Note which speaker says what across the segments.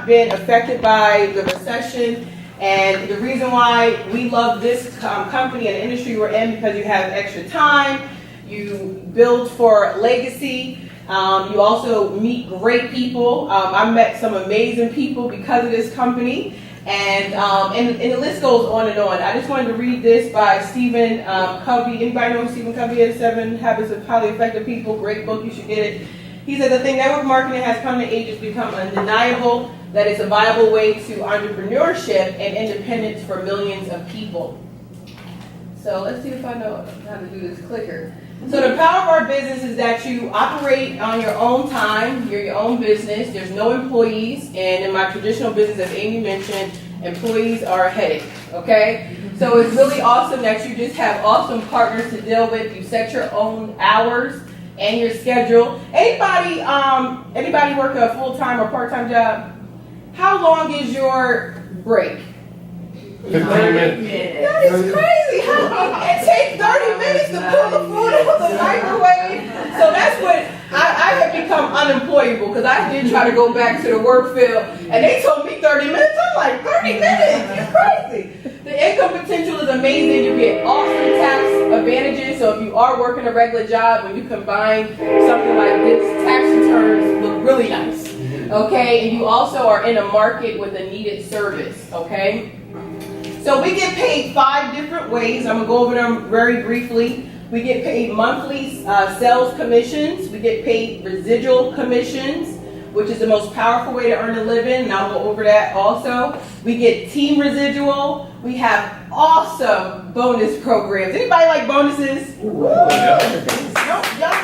Speaker 1: been affected by the recession. And the reason why we love this company and the industry we're in, because you have extra time, you build for legacy, you also meet great people. I met some amazing people because of this company, and the list goes on and on. I just wanted to read this by Stephen Covey. Anybody know who Stephen Covey is? 7 Habits of Highly Effective People. Great book, you should get it. He said, the thing network marketing has come to age has become undeniable that it's a viable way to entrepreneurship and independence for millions of people. So let's see if I know how to do this clicker. So the power of our business is that you operate on your own time. You're your own business. There's no employees. And in my traditional business, as Amy mentioned, employees are a headache. Okay? So it's really awesome that you just have awesome partners to deal with. You set your own hours and your schedule. Anybody work a full-time or part-time job? How long is your break?
Speaker 2: 15 minutes.
Speaker 1: That is crazy. It takes 30 minutes to pull the food out of the microwave. So that's what I have become unemployable, because I did try to go back to the work field and they told me 30 minutes. I'm like, 30 minutes? You're crazy. The income potential is amazing. You get awesome tax advantages. So if you are working a regular job, when you combine something like this, tax returns look really nice. Okay, and you also are in a market with a needed service. Okay. So we get paid 5 different ways. I'm going to go over them very briefly. We get paid monthly sales commissions. We get paid residual commissions, which is the most powerful way to earn a living, and I'll go over that also. We get team residual. We have awesome bonus programs. Anybody like bonuses? No, y'all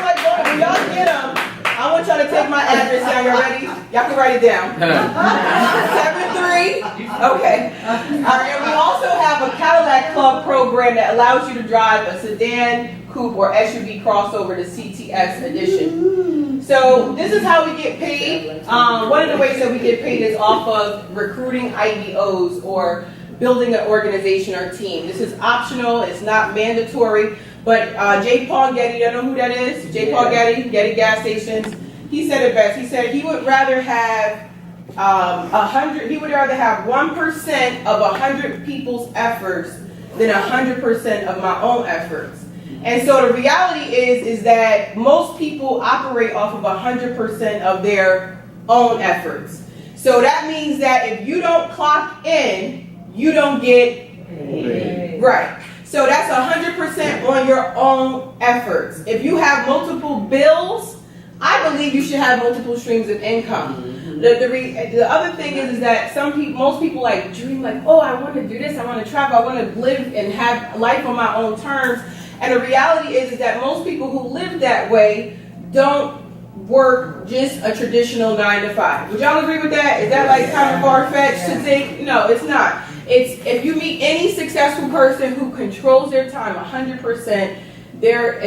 Speaker 1: like bonuses. Y'all get them. I want y'all to take my address down. Y'all ready? Y'all can write it down. 73. Okay. All right. And we also have a Cadillac Club program that allows you to drive a sedan, coupe, or SUV crossover to CTS edition. So this is how we get paid. One of the ways that we get paid is off of recruiting IBOs or building an organization or team. This is optional. It's not mandatory. But J. Paul Getty, you know who that is? J. Paul Getty, Getty Gas Stations. He said it best. He said he would rather have 100. He would rather have 1% of 100 people's efforts than 100% of my own efforts. And so the reality is that most people operate off of 100% of their own efforts. So that means that if you don't clock in, you don't get paid. Right. So that's 100% on your own efforts. If you have multiple bills, I believe you should have multiple streams of income. The other thing is that most people like dream like, oh, I want to do this, I want to travel, I want to live and have life on my own terms. And the reality is that most people who live that way don't work just a traditional 9 to 5. Would y'all agree with that? Is that like kind of far-fetched to think? No, it's not. It's if you meet any successful person who controls their time 100%, they're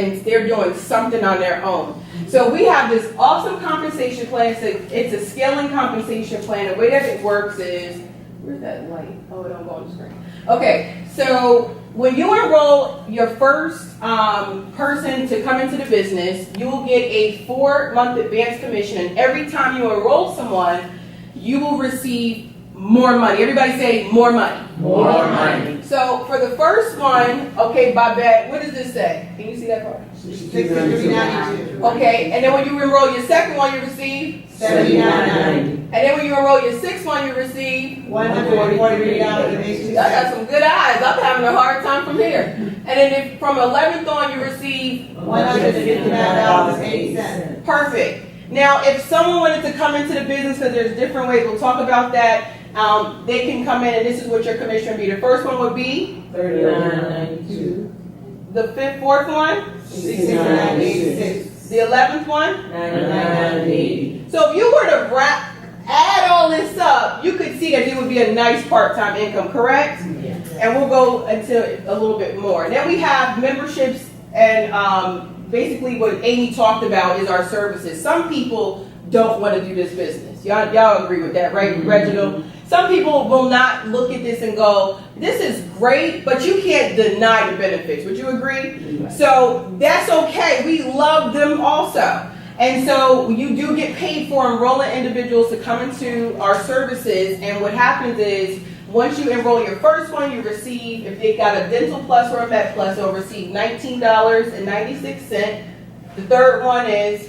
Speaker 1: doing something on their own. So we have this awesome compensation plan. It's a scaling compensation plan. The way that it works is, where's that light? Oh, it don't go on the screen. Okay, so when you enroll your first person to come into the business, you will get a 4-month advance commission, and every time you enroll someone, you will receive more money. Everybody say more money.
Speaker 2: More money.
Speaker 1: So for the first one, okay, Babette, what does this say? Can you see that part?
Speaker 3: $63.92.
Speaker 1: Okay, and then when you enroll your second one, you receive
Speaker 3: $79.90.
Speaker 1: And then when you enroll your sixth one, you receive
Speaker 3: $143.82.
Speaker 1: I got some good eyes. I'm having a hard time from here. And then from 11th on, you receive
Speaker 3: $159.80.
Speaker 1: Perfect. Now, if someone wanted to come into the business, because there's different ways, we'll talk about that. They can come in, and this is what your commission would be. The first one would be
Speaker 3: $39.92.
Speaker 1: the fourth one,
Speaker 3: $69.86.
Speaker 1: the 11th one,
Speaker 3: $99.80.
Speaker 1: So if you were to add all this up, you could see that it would be a nice part-time income, correct?
Speaker 3: Yes.
Speaker 1: And we'll go into a little bit more. And then we have memberships, and basically what Amy talked about is our services. Some people don't want to do this business. Y'all agree with that, right, Reginald? Some people will not look at this and go, this is great, but you can't deny the benefits. Would you agree? So that's okay. We love them also. And so you do get paid for enrolling individuals to come into our services. And what happens is, once you enroll your first one, you receive, if they got a Dental Plus or a Med Plus, they'll receive $19.96. The third one is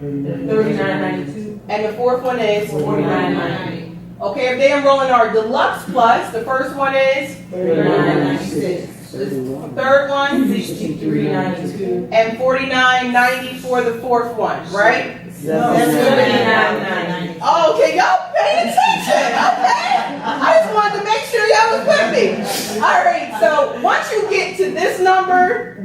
Speaker 3: $39.92.
Speaker 1: and the fourth one is
Speaker 3: $49.90.
Speaker 1: Okay, if they enroll in our Deluxe Plus, the first one is
Speaker 3: $39.96.
Speaker 1: the third one
Speaker 3: $63.92.
Speaker 1: and $49.90 for the fourth one, right?
Speaker 3: $79.90.
Speaker 1: Oh, okay, y'all paying attention. Okay, I just wanted to make sure y'all was with me. All right, so once you get to this number,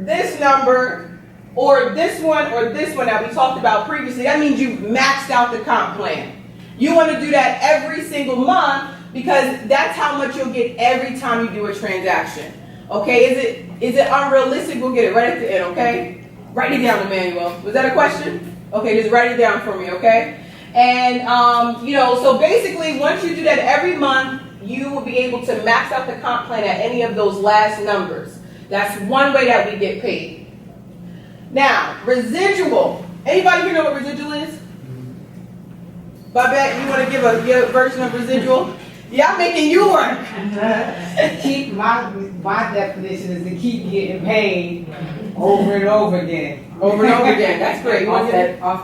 Speaker 1: or this one, that we talked about previously, that means you've maxed out the comp plan. You want to do that every single month because that's how much you'll get every time you do a transaction. Okay, is it unrealistic? We'll get it right at the end, okay? Write it down, Emmanuel. Was that a question? Okay, just write it down for me, okay? And, so basically, once you do that every month, you will be able to max out the comp plan at any of those last numbers. That's one way that we get paid. Now, residual. Anybody here know what residual is? Babette, you want to give a version of residual? Yeah, I'm making you work.
Speaker 4: Keep my definition is to keep getting paid over and over again.
Speaker 1: Over and over again. That's great.
Speaker 3: Off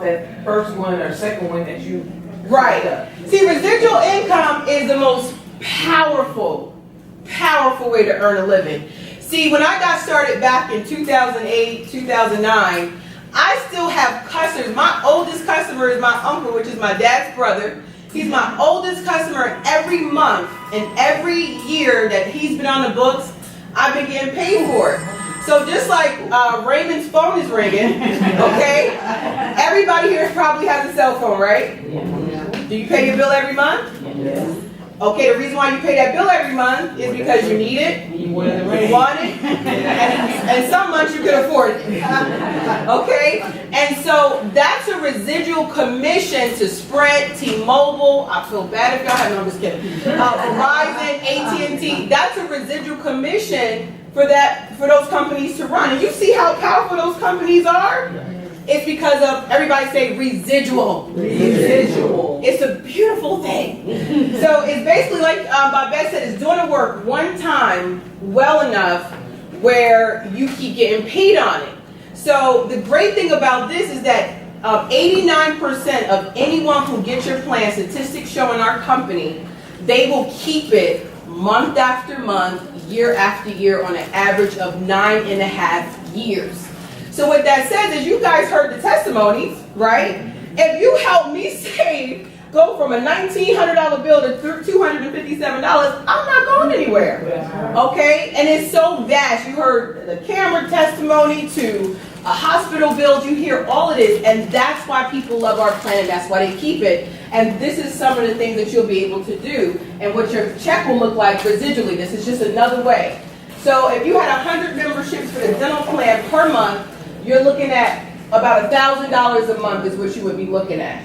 Speaker 3: that first one or second one that you.
Speaker 1: Right. See, residual income is the most powerful way to earn a living. See, when I got started back in 2008, 2009, I still have customers. My oldest customer is my uncle, which is my dad's brother. He's my oldest customer, and every month and every year that he's been on the books, I've been getting paid for it. So just like Raymond's phone is ringing, okay? Everybody here probably has a cell phone, right? Do you pay your bill every month?
Speaker 3: Yes.
Speaker 1: Okay, the reason why you pay that bill every month is because you need it, you want it, and some months you can afford it. Okay? And so that's a residual commission to Sprint, T-Mobile, I feel bad if y'all have, no, I'm just kidding. Verizon, AT&T, that's a residual commission for those companies to run. And you see how powerful those companies are? It's because of, everybody say residual.
Speaker 3: Residual.
Speaker 1: It's a beautiful thing. So it's basically like Babette said, it's doing the work one time well enough where you keep getting paid on it. So the great thing about this is that 89% of anyone who gets your plan, statistics show in our company, they will keep it month after month, year after year on an average of 9.5 years. So what that says is you guys heard the testimonies, right? If you help me go from a $1,900 bill to $257, I'm not going anywhere, okay? And it's so vast. You heard the camera testimony to a hospital bill. You hear all of this, and that's why people love our plan, and that's why they keep it. And this is some of the things that you'll be able to do, and what your check will look like residually. This is just another way. So if you had 100 memberships for the dental plan per month, you're looking at about $1,000 a month is what you would be looking at.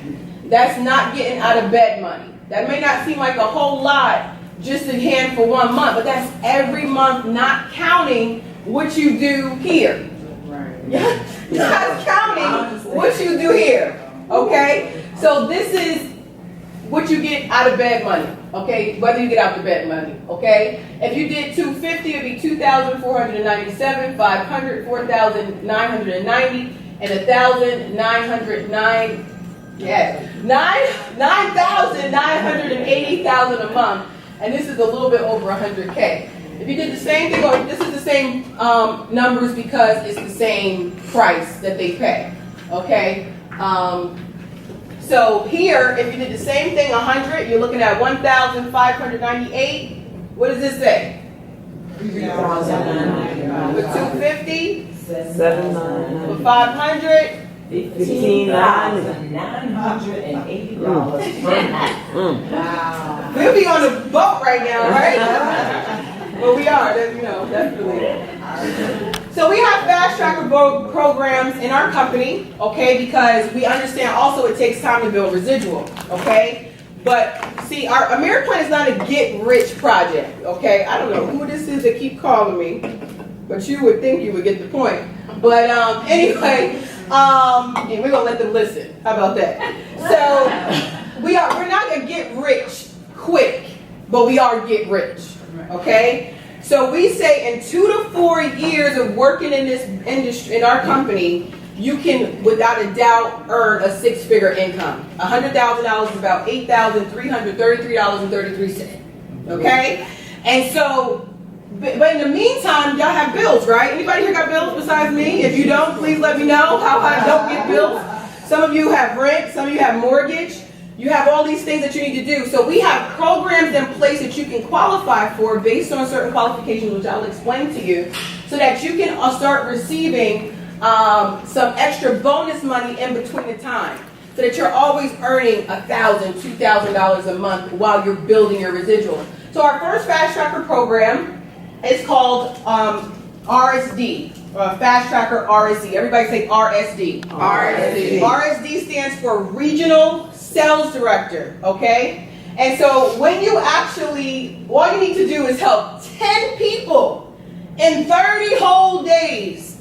Speaker 1: That's not getting out of bed money. That may not seem like a whole lot just in hand for 1 month, but that's every month, not counting what you do here. Not counting what you do here. Okay? So this is what you get out of bed money. Okay? Whether you get out the bed money. Okay? If you did 250, it'd be 2,497, 500, 4,990, and 1,909. Yes, 9,980,000 a month, and this is a little bit over 100K. If you did the same thing, or this is the same numbers because it's the same price that they pay. Okay. So here, if you did the same thing, 100, you're looking at 1,598. What does this say?
Speaker 3: 3,900.
Speaker 1: With 250,
Speaker 3: 7,900.
Speaker 1: with 500.
Speaker 3: $15,980 per month.
Speaker 1: We'll be on the boat right now, right? Well, we are. Definitely. So we have fast tracker programs in our company, okay? Because we understand also it takes time to build residual, okay? But see, our AmeriPlan is not a get-rich project, okay? I don't know who this is that keep calling me, but you would think you would get the point. But anyway. And we're going to let them listen. How about that? So we're not gonna get rich quick, but we are get rich. Okay? So we say in 2 to 4 years of working in this industry, in our company, you can, without a doubt, earn a 6-figure income. $100,000 is about $8,333.33. Okay? And so, but in the meantime, y'all have bills, right? Anybody here got bills besides me? If you don't, please let me know how I don't get bills. Some of you have rent, some of you have mortgage. You have all these things that you need to do. So we have programs in place that you can qualify for based on certain qualifications, which I'll explain to you, so that you can start receiving some extra bonus money in between the time, so that you're always earning $1,000, $2,000 a month while you're building your residual. So our first Fast Tracker program is called RSD, Fast Tracker RSD. Everybody say RSD.
Speaker 3: RSD.
Speaker 1: RSD stands for Regional Sales Director, okay? And so when you actually, all you need to do is help 10 people in 30 whole days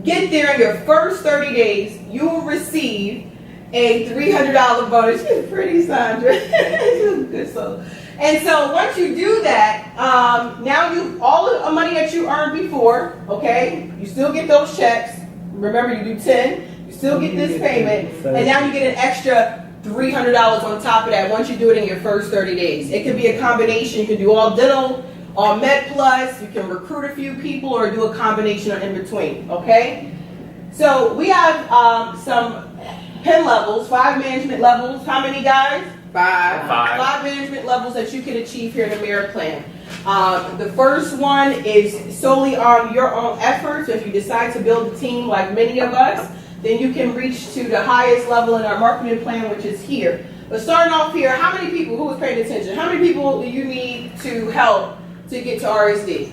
Speaker 1: get there in your first 30 days, you will receive a $300 bonus. She's pretty, Sandra. She's a good soul. And so once you do that, now all the money that you earned before, okay, you still get those checks. Remember, you do 10, you still get this payment, and now you get an extra $300 on top of that once you do it in your first 30 days. It could be a combination. You can do all dental, all med plus, you can recruit a few people, or do a combination or in between, okay? So we have some pen levels, 5 management levels. How many, guys? 5. 5 management levels that you can achieve here in the Merit Plan. The first one is solely on your own efforts. If you decide to build a team like many of us, then you can reach to the highest level in our marketing plan, which is here. But starting off here, how many people, who was paying attention, how many people do you need to help to get to RSD?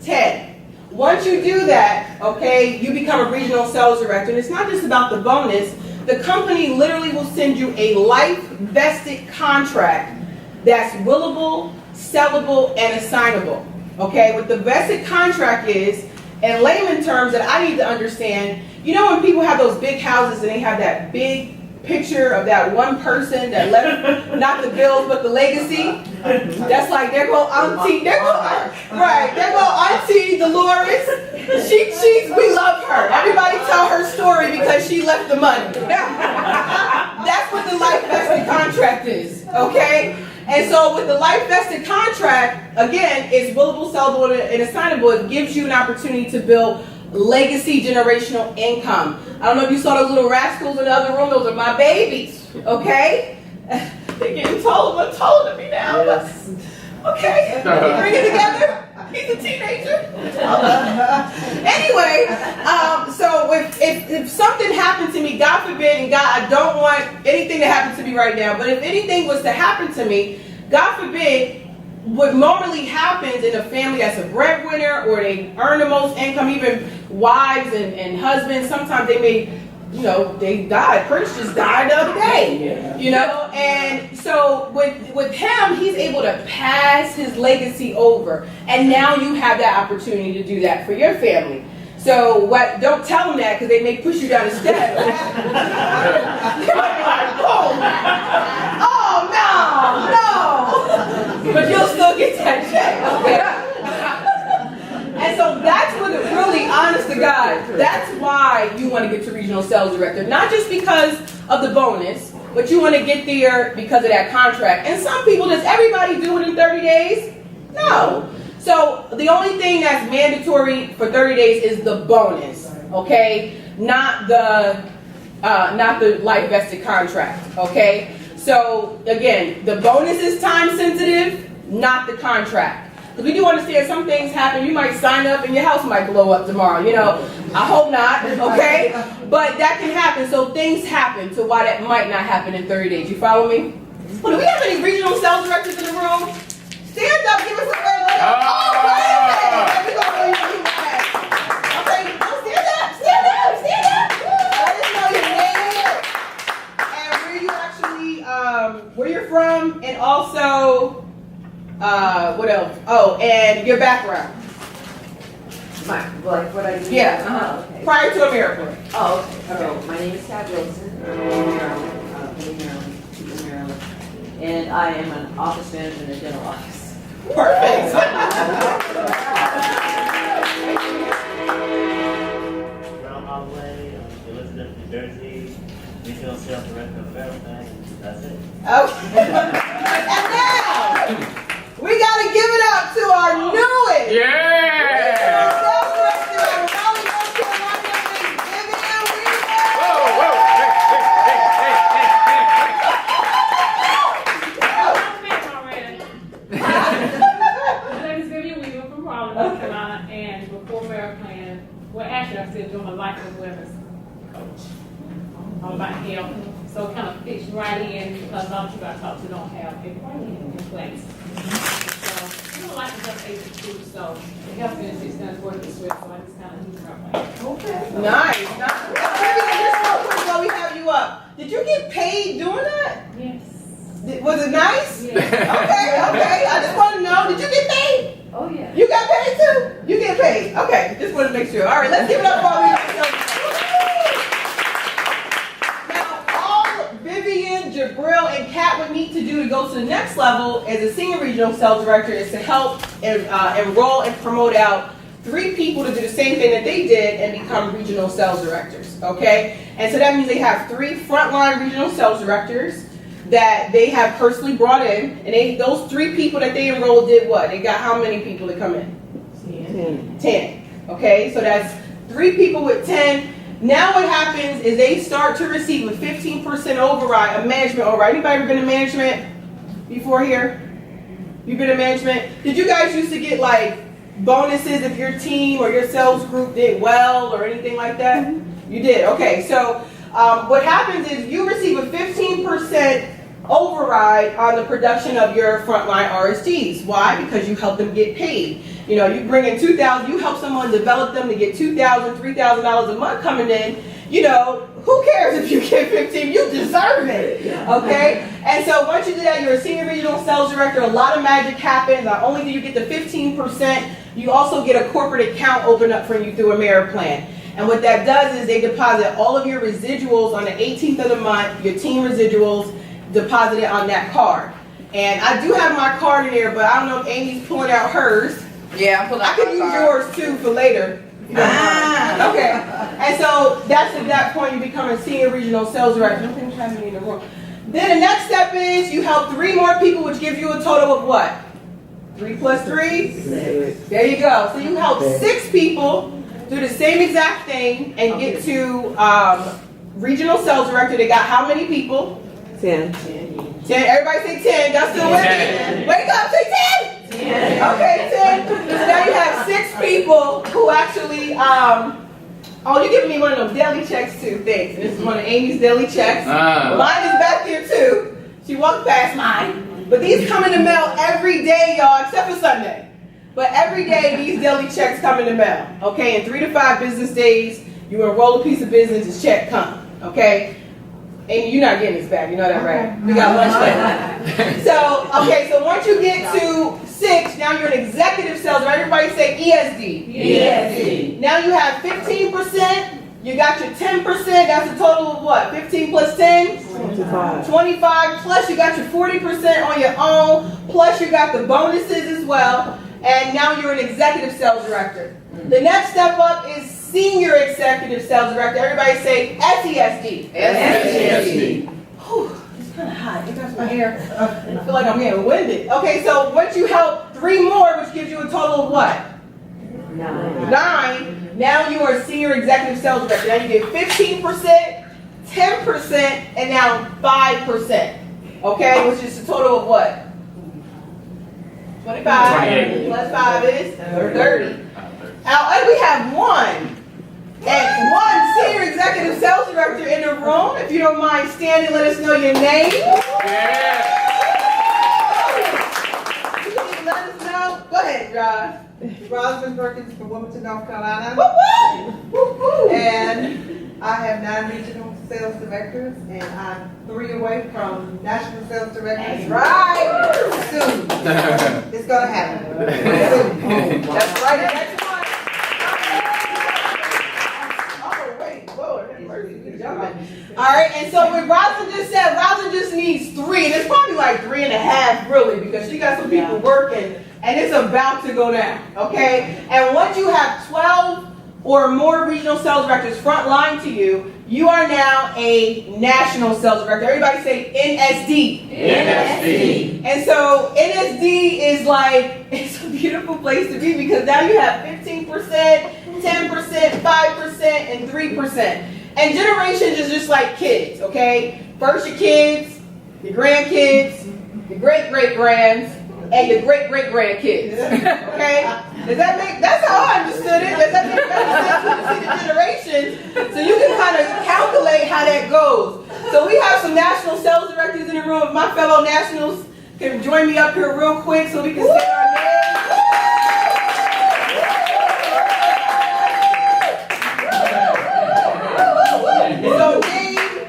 Speaker 1: 10. Once you do that, okay, you become a regional sales director. And it's not just about the bonus. The company literally will send you a life vested contract that's willable, sellable, and assignable. Okay, what the vested contract is, in layman terms that I need to understand, you know when people have those big houses and they have that big picture of that one person that left not the bills but the legacy? That's like, there go Auntie, there go Auntie Dolores. We love her. Everybody tell her story because she left the money. That's what the life vested contract is, okay? And so with the life vested contract, again, it's willable, sellable, and assignable. It gives you an opportunity to build legacy generational income. I don't know if you saw those little rascals in the other room. Those are my babies, okay? They're getting taller to me now.
Speaker 3: Yes.
Speaker 1: Okay, bring it together. He's a teenager. Anyway, so if something happened to me, God forbid, and God, I don't want anything to happen to me right now, but if anything was to happen to me, God forbid, what normally happens in a family that's a breadwinner or they earn the most income, even wives and husbands, sometimes they may, they died. Prince just died the other day, and so with him, he's able to pass his legacy over, and now you have that opportunity to do that for your family. So don't tell them that because they may push you down the steps. Oh no, but you'll still get that check, okay? And so that's what it really, honest to God, that's why you want to get to regional sales director. Not just because of the bonus, but you want to get there because of that contract. And some people, does everybody do it in 30 days? No. So the only thing that's mandatory for 30 days is the bonus, okay? Not the life vested contract, okay? So again, the bonus is time sensitive, not the contract. Because we do understand some things happen. You might sign up and your house might blow up tomorrow. I hope not, okay? But that can happen. So things happen to why that might not happen in 30 days. You follow me? Well, do we have any regional sales directors in the room? Stand up, give us a big wave. Oh, wait a minute. We're going to go you back. Okay, stand up. Let us know your name and where you actually, where you're from, and also, what else? Oh, and your background.
Speaker 5: Like what I do?
Speaker 1: Yeah,
Speaker 5: Oh, okay.
Speaker 1: Prior to a miracle.
Speaker 5: Oh, okay. So my name is Kat Wilson. I'm in Maryland, in Maryland. And I am an office manager in the dental office.
Speaker 1: Perfect.
Speaker 6: Brown Holloway, Elizabeth, New Jersey, regional sales director of Fairbanks, and that's it.
Speaker 1: Oh. And now, we gotta give it up to our newest.
Speaker 2: Yeah!
Speaker 1: Sales director of Raleigh, North Carolina, Miss Vivian Weaver.
Speaker 2: Whoa, whoa, hey,
Speaker 7: My name is Vivian Weaver from Raleigh, North Carolina, and before Maryland, well, actually, I'm still doing my life and wellness coach. All about health. So it kind of fits right in because a lot of people I talk to don't have a plan in place. So, I'm a life and health agent too, so the health benefits kind of work this way, so I just kind of use my plan.
Speaker 1: Okay. Nice. Vivian, just real quick while we have you up. Did you get paid doing that?
Speaker 7: Yes.
Speaker 1: Was it nice?
Speaker 7: Yes.
Speaker 1: Okay. I just want to know. Did you get paid?
Speaker 5: Oh, yeah.
Speaker 1: You got paid too? You get paid. Okay. Just want to make sure. All right. Let's give it up while we Now, all Vivian, Jabril, and Kat would need to do to go to the next level as a senior regional sales director is to help enroll and promote out 3 people to do the same thing that they did and become regional sales directors. Okay? And so that means they have 3 frontline regional sales directors that they have personally brought in, and those 3 people that they enrolled did what? They got how many people to come in? 10. Okay, so that's 3 people with 10. Now what happens is they start to receive a 15% override, a management override. Anybody ever been in management before here? You've been in management? Did you guys used to get like bonuses if your team or your sales group did well or anything like that? You did, okay. So what happens is you receive a 15% override on the production of your frontline RSDs. Why? Because you help them get paid. You know, you bring in $2,000, you help someone develop them to get $2,000, $3,000 a month coming in. You know, who cares if you get 15? You deserve it, okay? And so once you do that, you're a senior regional sales director. A lot of magic happens. Not only do you get the 15%, you also get a corporate account opened up for you through a merit plan. And what that does is they deposit all of your residuals on the 18th of the month, your team residuals deposited on that card. And I do have my card in there, but I don't know if Amy's pulling out hers.
Speaker 3: Yeah, I'm pulling
Speaker 1: I
Speaker 3: out
Speaker 1: could
Speaker 3: my
Speaker 1: use
Speaker 3: card.
Speaker 1: yours too for later. Okay. And so that's at that point you become a senior regional sales director. I don't think we have any in the room. Then the next step is you help 3 more people, which gives you a total of what? 3 plus 3? 6. There you go. So you help 6 people do the same exact thing and get to regional sales director. They got how many people?
Speaker 3: 10.
Speaker 1: 10. Everybody say 10. Y'all still with me? Wake up, say 10. 10. Okay, 10. So now you have 6 people who actually, oh, you're giving me one of those daily checks too. Thanks. This is one of Amy's daily checks. Mine is back there too. She walked past mine. But these come in the mail every day, y'all, except for Sunday. But every day, these daily checks come in the mail. Okay, in 3 to 5 business days, you enroll a piece of business, this check come. Okay? Amy, you're not getting this back. You know that, right? We got lunch later. So, okay, so once you get to 6, now you're an executive sales rep. Everybody say ESD.
Speaker 3: ESD.
Speaker 1: Now you have 15%. You got your 10%. That's a total of what? 15 plus 10? 25. Plus you got your 40% on your own. Plus you got the bonuses as well. And now you're an executive sales director. The next step up is senior executive sales director. Everybody say SESD.
Speaker 3: SESD.
Speaker 1: Whew, it's kind of hot. It got my hair. I feel like I'm getting winded. Okay, so once you help 3 more, which gives you a total of what? 9. Now you are a senior executive sales director. Now you get 15%, 10%, and now 5%. Okay, which is a total of what? 25
Speaker 2: 28.
Speaker 1: plus 5 is 30. Now, and we have 1 senior executive sales director in the room. If you don't mind standing, let us know your name.
Speaker 2: Yeah.
Speaker 1: Let us know. Go ahead, Josh.
Speaker 8: Rosamond Perkins from Wilmington, North Carolina.
Speaker 1: Woo-woo!
Speaker 8: And I have 9 regional sales directors, and I'm 3 away from national sales directors.
Speaker 1: Right.
Speaker 8: Soon. It's gonna happen. Soon.
Speaker 1: That's right. Next one. All right, and so what Rosalind just said, Rosalind just needs 3, and it's probably like 3.5 really, because she got some people working, and it's about to go down, okay? And once you have 12 or more regional sales directors front line to you, you are now a national sales director. Everybody say NSD.
Speaker 3: NSD.
Speaker 1: And so NSD is like, it's a beautiful place to be because now you have 15%, 10%, 5%, and 3%. And generations is just like kids, okay? First your kids, your grandkids, your great-great-grands, and your great-great-grandkids, okay? That's how I understood it. Does that make sense? You see the generations, so you can kind of calculate how that goes. So we have some national sales directors in the room. If my fellow nationals can join me up here real quick so we can say our names. So name,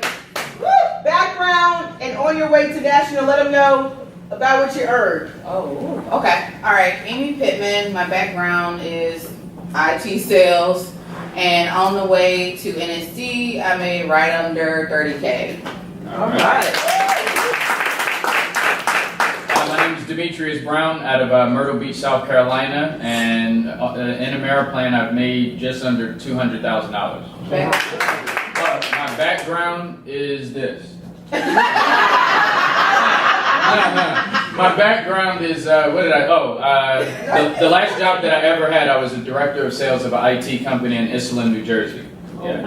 Speaker 1: background, and on your way to national, let them know about what you earned.
Speaker 3: Oh, okay. All right. Amy Pittman. My background is IT sales, and on the way to NSD, I made right under 30K.
Speaker 1: All right.
Speaker 2: My name is Demetrius Brown out of Myrtle Beach, South Carolina, and in Ameriplan I've made just under $200,000. But my background is this. My background is, what did the last job that I ever had, I was a director of sales of an IT company in Iselin, New Jersey. Yeah.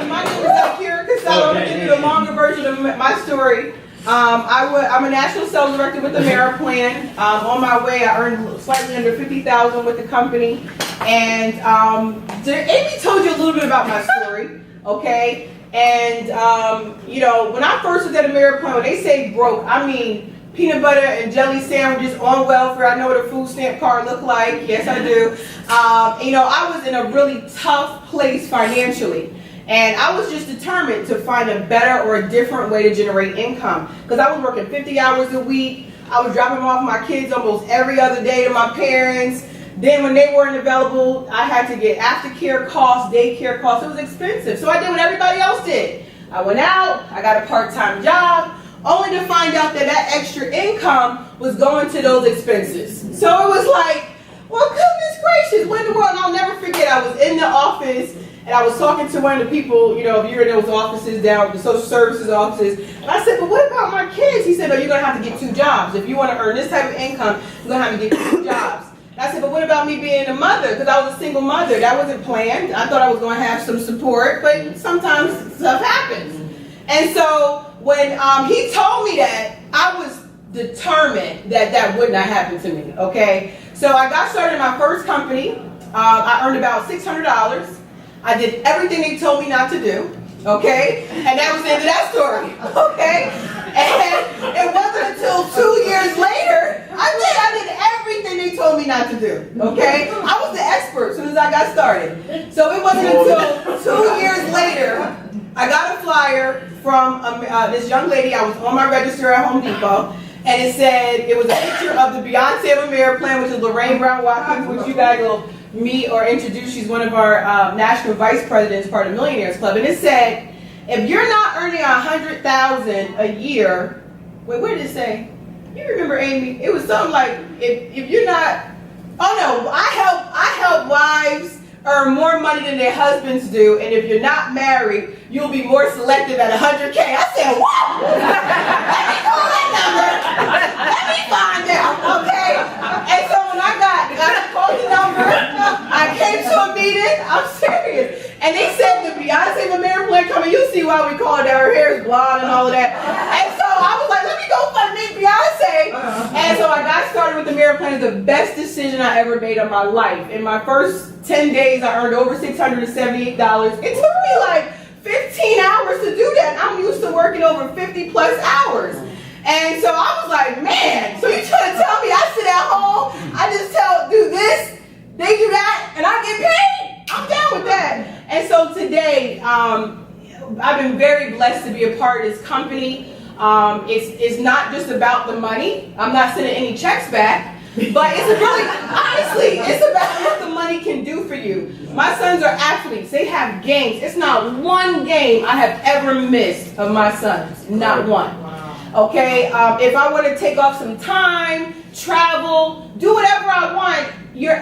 Speaker 1: And my name is Zyykirrah Casado. I'm going to give you the longer version of my story. I'm a national sales director with Ameriplan. On my way, I earned slightly under $50,000 with the company. And Amy told you a little bit about my story, okay? And, when I first was at Ameriplan, when they say broke, I mean peanut butter and jelly sandwiches on welfare. I know what a food stamp card looked like. Yes, I do. I was in a really tough place financially. And I was just determined to find a better or a different way to generate income. Because I was working 50 hours a week. I was dropping off my kids almost every other day to my parents. Then when they weren't available, I had to get aftercare costs, daycare costs. It was expensive. So I did what everybody else did. I went out, I got a part-time job, only to find out that extra income was going to those expenses. So it was like, well, goodness gracious, what in the world? And I'll never forget, I was in the office, and I was talking to one of the people, if you're in those offices down, the social services offices. And I said, but what about my kids? He said, no, you're going to have to get 2 jobs. If you want to earn this type of income, you're going to have to get 2 jobs. And I said, but what about me being a mother? Because I was a single mother. That wasn't planned. I thought I was going to have some support, but sometimes stuff happens. And so when he told me that, I was determined that would not happen to me, okay? So I got started in my first company. I earned about $600. I did everything they told me not to do, okay? And that was the end of that story, okay? And it wasn't until 2 years later, I did everything they told me not to do, okay? I was the expert as soon as I got started. So it wasn't until 2 years later, I got a flyer from this young lady. I was on my register at Home Depot, and it was a picture of the Beyonce of Ameriplan, which is Lorraine Brown Watkins, which you guys will meet or introduce. She's one of our national vice presidents, part of Millionaires Club, and it said, if you're not earning $100,000 a year, wait, what did it say? You remember, Amy? It was something like, if you're not, I help wives earn more money than their husbands do, and if you're not married, you'll be more selective at $100K. I said, whoa! Let me call that number. Let me find out, okay? And so when I called the number, I came to a meeting. I'm serious. And they said the Beyonce of Ameriplan coming. You see why we call it that. Her hair is blonde and all of that. And so I was like, let me go find Miss Beyonce. And so I got started with Ameriplan. It's the best decision I ever made of my life. In my first 10 days, I earned over $678. It took me like 15 hours to do that. I'm used to working over 50 plus hours. And so I was like, man, so you trying to tell me I sit at home, I just do this, they do that, and I get paid? I'm down with that. And so today, I've been very blessed to be a part of this company. It's not just about the money. I'm not sending any checks back. But it's really, honestly, it's about what the money can do for you. My sons are athletes. They have games. It's not one game I have ever missed of my sons. Not one. Okay? If I want to take off some time, travel, do whatever I want,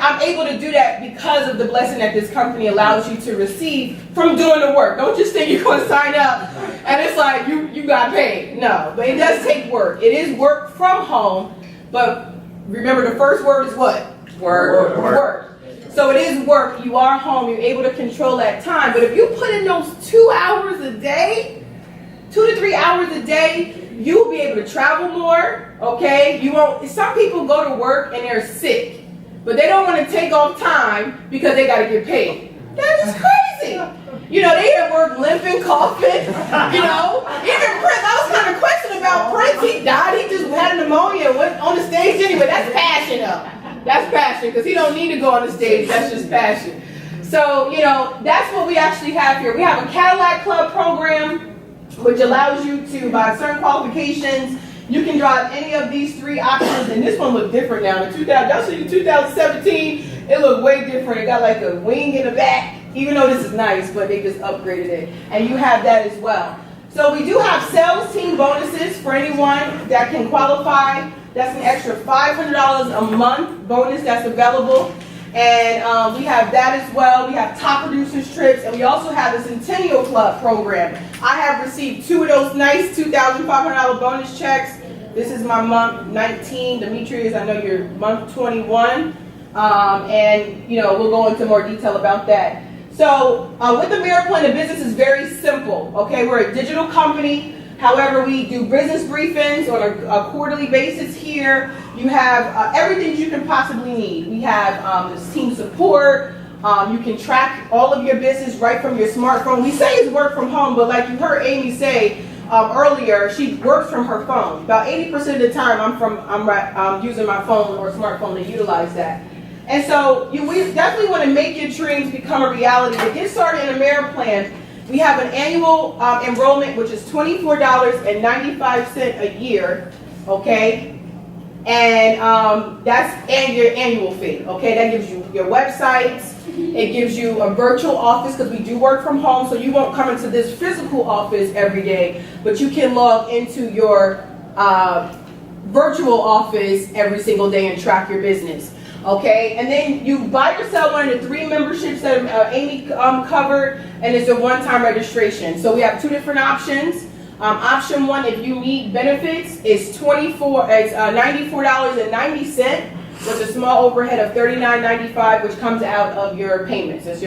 Speaker 1: I'm able to do that because of the blessing that this company allows you to receive from doing the work. Don't just think you're going to sign up and it's like you got paid. No, but it does take work. It is work from home, but remember the first word is what? Work. So it is work. You are home. You're able to control that time. But if you put in those 2 hours a day, 2 to 3 hours a day, you'll be able to travel more. Okay? You won't. Some people go to work and they're sick, but they don't want to take off time because they got to get paid. That is crazy. You know, they at work limping, coughing. You know, even Prince. I was kind of questioning about Prince. He died. He just had pneumonia and went on the stage anyway. That's passion, though. That's passion because he don't need to go on the stage. That's just passion. So, you know, that's what we actually have here. We have a Cadillac Club program, which allows you to, by certain qualifications, you can drive any of these 3 options. And this one look different now. In 2017, it looked way different. It got like a wing in the back. Even though this is nice, but they just upgraded it. And you have that as well. So we do have sales team bonuses for anyone that can qualify. That's an extra $500 a month bonus that's available. And we have that as well. We have top producers trips. And we also have the Centennial Club program. I have received 2 of those nice $2,500 bonus checks. This is my month 19. Demetrius, I know you're month 21. And, you know, we'll go into more detail about that. So with Ameriplan, the business is very simple. Okay, we're a digital company. However, we do business briefings on a quarterly basis here. You have everything you can possibly need. We have this team support. You can track all of your business right from your smartphone. We say it's work from home, but like you heard Amy say earlier, she works from her phone. About 80% of the time, I'm using my phone or smartphone to utilize that. And so we definitely want to make your dreams become a reality. To get started in Ameriplan, we have an annual enrollment, which is $24.95 a year, okay? And that's your annual fee, okay? That gives you your websites. It gives you a virtual office because we do work from home, so you won't come into this physical office every day, but you can log into your virtual office every single day and track your business. Okay, and then you buy yourself one of the 3 memberships that Amy covered, and it's a one-time registration. So we have 2 different options. Option 1, if you need benefits, is $94.90 with a small overhead of $39.95, which comes out of your payments. It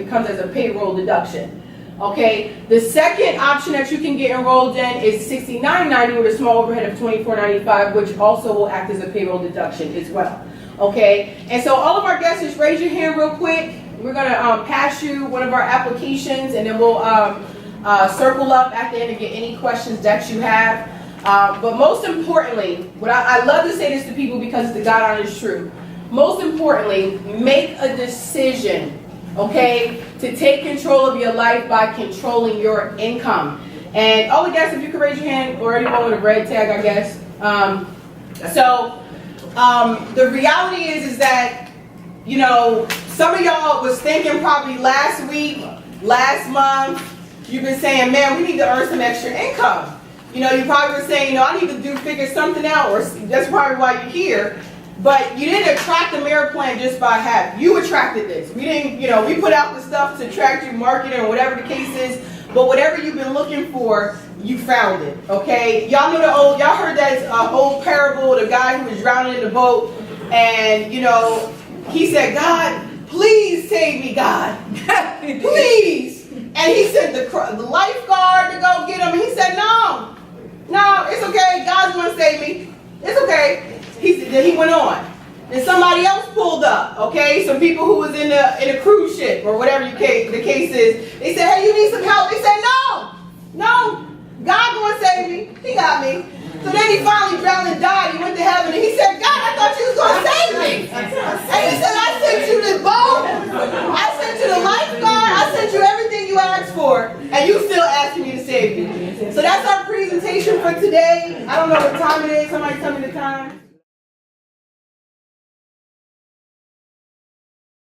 Speaker 1: comes as a payroll deduction. Okay, the second option that you can get enrolled in is $69.90 with a small overhead of $24.95, which also will act as a payroll deduction as well. Okay, and so all of our guests, just raise your hand real quick. We're going to pass you one of our applications, and then we'll circle up at the end and get any questions that you have. But most importantly, what I love to say this to people because it's the God honest truth. Most importantly, make a decision, okay, to take control of your life by controlling your income. And all the guests, if you could raise your hand, or anyone with a red tag, I guess. The reality is that, you know, some of y'all was thinking probably last week, last month, you've been saying, man, we need to earn some extra income. You know, you probably were saying, you know, I need to figure something out, or that's probably why you're here. But you didn't attract the Ameriplan just by habit. You attracted this. We didn't, you know, we put out the stuff to attract you, marketing, or whatever the case is. But whatever you've been looking for, you found it, okay? Y'all know y'all heard that old parable, the guy who was drowning in the boat, and, you know, he said, God, please save me, God, please. And he sent the lifeguard to go get him, and he said, no, it's okay, God's gonna save me, it's okay. Then he went on. Then somebody else pulled up, okay? Some people who was in a cruise ship, or whatever the case is, they said, hey, you need some help? They said, no, God gonna save me. He got me. So then he finally drowned and died. He went to heaven and he said, God, I thought you was gonna save me. And he said, I sent you this boat. I sent you the lifeguard. I sent you everything you asked for. And you still asking me to save you. So that's our presentation for today. I don't know what time it is. Somebody tell me the time.